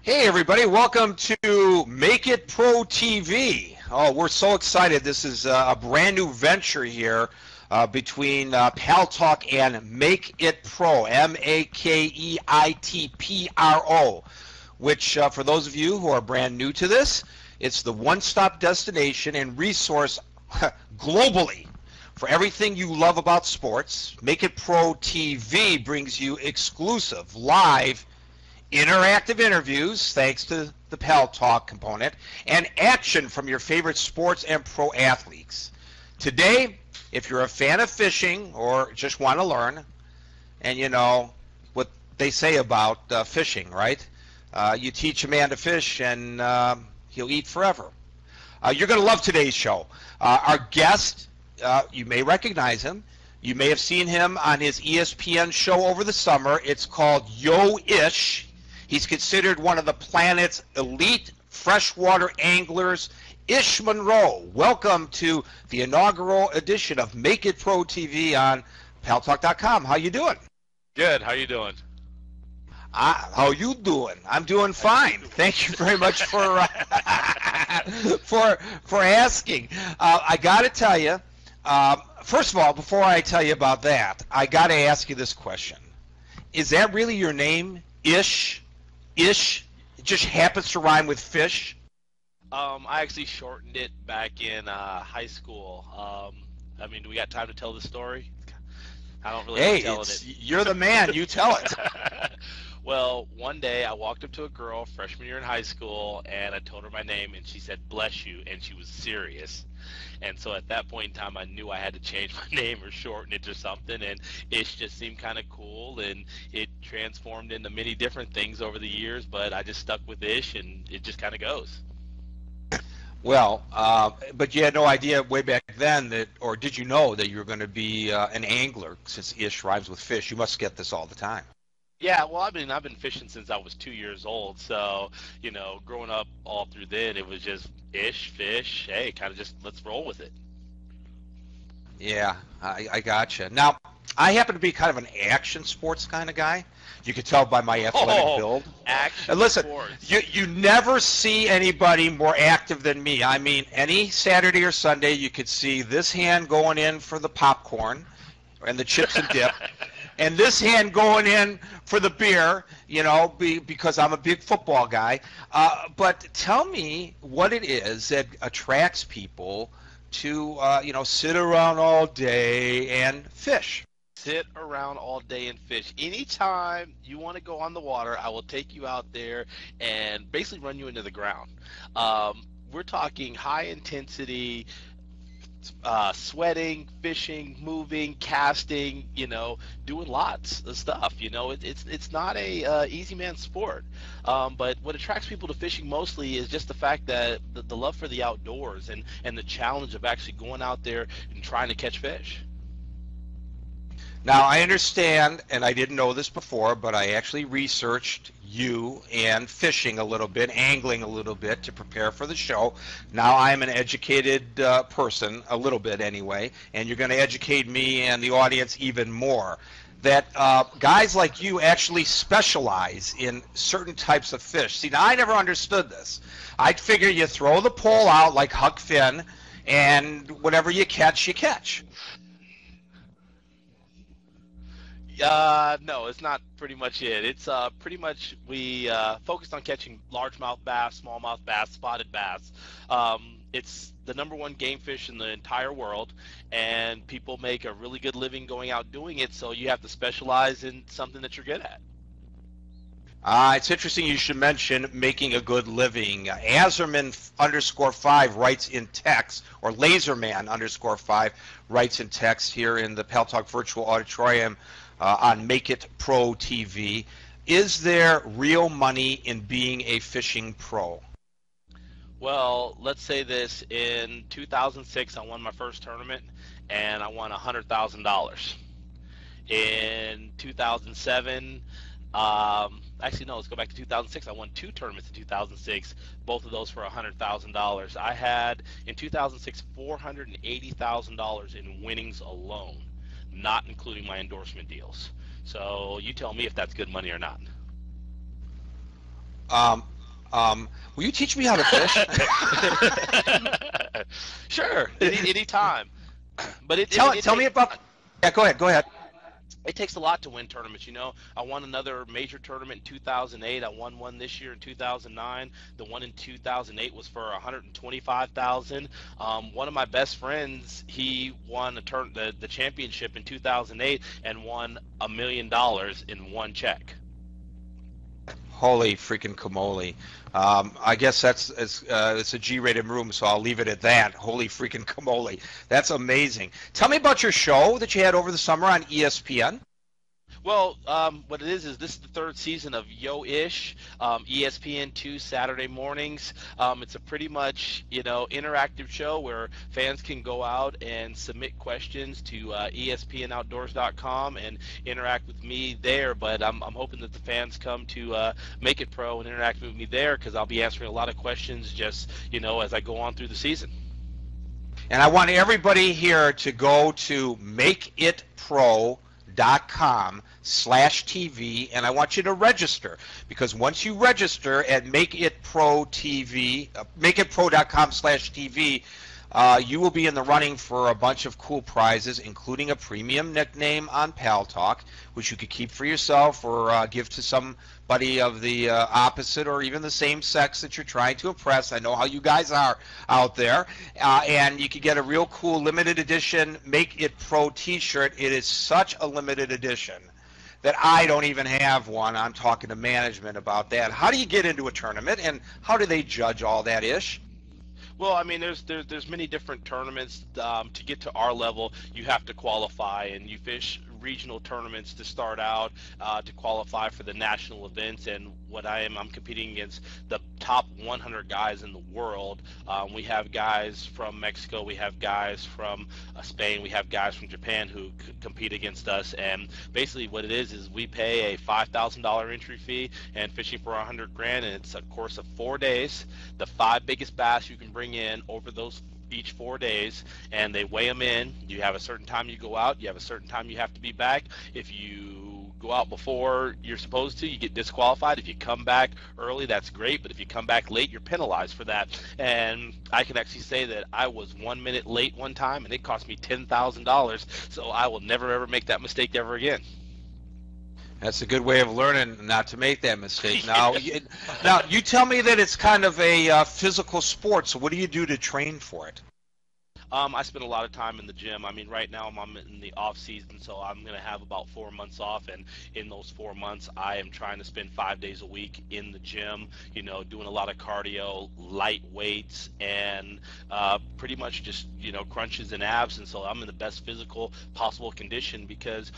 Hey everybody, welcome to Make It Pro TV. Oh, we're so excited. This is a brand new venture here between Paltalk and Make It Pro, Makeitpro, which for those of you who are brand new to this, it's the one-stop destination and resource globally for everything you love about sports. Make It Pro TV brings you exclusive, live, interactive interviews, thanks to the Paltalk component, and action from your favorite sports and pro athletes. Today, if you're a fan of fishing or just want to learn, and you know what they say about fishing, right? You teach a man to fish and he'll eat forever. You're going to love today's show. Our guest, you may recognize him. You may have seen him on his ESPN show over the summer. It's called Yo-ish. He's considered one of the planet's elite freshwater anglers. Ish Monroe, welcome to the inaugural edition of Make It Pro TV on Paltalk.com. How you doing? Good. How you doing? How you doing? I'm doing fine. Thank you very much for for asking. I got to tell you, first of all, before I tell you about that, I got to ask you this question: is that really your name, Ish? Ish, it just happens to rhyme with fish. I actually shortened it back in high school. I mean, do we got time to tell the story? I don't really Hey, tell it. you're the man. You tell it. Well, one day I walked up to a girl freshman year in high school, and I told her my name, and she said, "Bless you," and she was serious. And so at that point in time, I knew I had to change my name or shorten it to something, and Ish just seemed kind of cool, and it transformed into many different things over the years, but I just stuck with Ish, and it just kind of goes. Well, but you had no idea way back then that, or did you know that you were going to be an angler? Since Ish rhymes with fish, you must get this all the time. Yeah, well, I've been fishing since I was 2 years old, so, growing up all through then, it was just Ish, fish, hey, kind of just let's roll with it. Yeah, I gotcha. Now, I happen to be kind of an action sports kind of guy. You can tell by my athletic build. Action And listen, sports. you never see anybody more active than me. I mean, any Saturday or Sunday, you could see this hand going in for the popcorn and the chips and dip, and this hand going in for the beer, because I'm a big football guy. But tell me what it is that attracts people to, sit around all day and fish. Sit around all day and fish. Anytime you want to go on the water, I will take you out there and basically run you into the ground. We're talking high intensity, sweating, fishing, moving, casting, doing lots of stuff. It's not a easy man sport. But what attracts people to fishing mostly is just the fact that the love for the outdoors and the challenge of actually going out there and trying to catch fish. Now, I understand, and I didn't know this before, but I actually researched you and fishing a little bit, angling a little bit to prepare for the show. Now I'm an educated person, a little bit anyway, and you're going to educate me and the audience even more. That guys like you actually specialize in certain types of fish. See, now I never understood this. I'd figure you throw the pole out like Huck Finn, and whatever you catch, you catch. No, it's not pretty much it. It's pretty much we focused on catching largemouth bass, smallmouth bass, spotted bass. It's the number one game fish in the entire world, and people make a really good living going out doing it, so you have to specialize in something that you're good at. It's interesting you should mention making a good living. Azerman_5 writes in text, or Laserman_5 writes in text here in the Paltalk Virtual Auditorium on Make It Pro TV. Is there real money in being a fishing pro? Well, let's say this. In 2006, I won my first tournament, and I won $100,000. In 2007, actually, no, let's go back to 2006. I won 2 tournaments in 2006, both of those for $100,000. I had, in 2006, $480,000 in winnings alone, not including my endorsement deals. So you tell me if that's good money or not. Will you teach me how to fish? Sure, any time. But Tell me about. Yeah, go ahead. Go ahead. it takes a lot to win tournaments. I won another major tournament in 2008. I won one this year in 2009. The one in 2008 was for 125,000. One of my best friends, he won the championship in 2008 and won $1 million in one check. Holy freaking camoli. I guess it's a G-rated room, so I'll leave it at that. Holy freaking camoli. That's amazing. Tell me about your show that you had over the summer on ESPN. Well, what it is this is the third season of Yo-ish, ESPN2 Saturday mornings. It's a pretty much interactive show where fans can go out and submit questions to ESPNOutdoors.com and interact with me there. But I'm hoping that the fans come to Make It Pro and interact with me there, because I'll be answering a lot of questions just as I go on through the season. And I want everybody here to go to makeitpro.com/TV, and I want you to register, because once you register at makeitpro.com/TV, you will be in the running for a bunch of cool prizes, including a premium nickname on Paltalk, which you could keep for yourself or give to somebody of the opposite or even the same sex that you're trying to impress. I know how you guys are out there. And you could get a real cool limited edition Make It Pro t-shirt. It is such a limited edition that I don't even have one. I'm talking to management about that. How do you get into a tournament, and how do they judge all that ish? Well, I mean, there's many different tournaments. To get to our level, you have to qualify, and you fish regional tournaments to start out, to qualify for the national events. And I'm competing against the top 100 guys in the world. We have guys from Mexico, we have guys from Spain, we have guys from Japan who compete against us. And basically what it is we pay a $5,000 entry fee and fishing for 100 grand, and it's a course of 4 days. The 5 biggest bass you can bring in over those each 4 days, and they weigh them in. You have a certain time you go out, you have a certain time you have to be back. If you go out before you're supposed to, you get disqualified. If you come back early, that's great, but if you come back late, you're penalized for that. And I can actually say that I was 1 minute late one time, and it cost me $10,000, so I will never ever make that mistake ever again. That's a good way of learning not to make that mistake. Now, you tell me that it's kind of a physical sport, so what do you do to train for it? I spend a lot of time in the gym. I mean, right now I'm in the off season, so I'm going to have about 4 months off, and in those 4 months, I am trying to spend 5 days a week in the gym, doing a lot of cardio, light weights, and pretty much just, crunches and abs. And so I'm in the best physical possible condition, because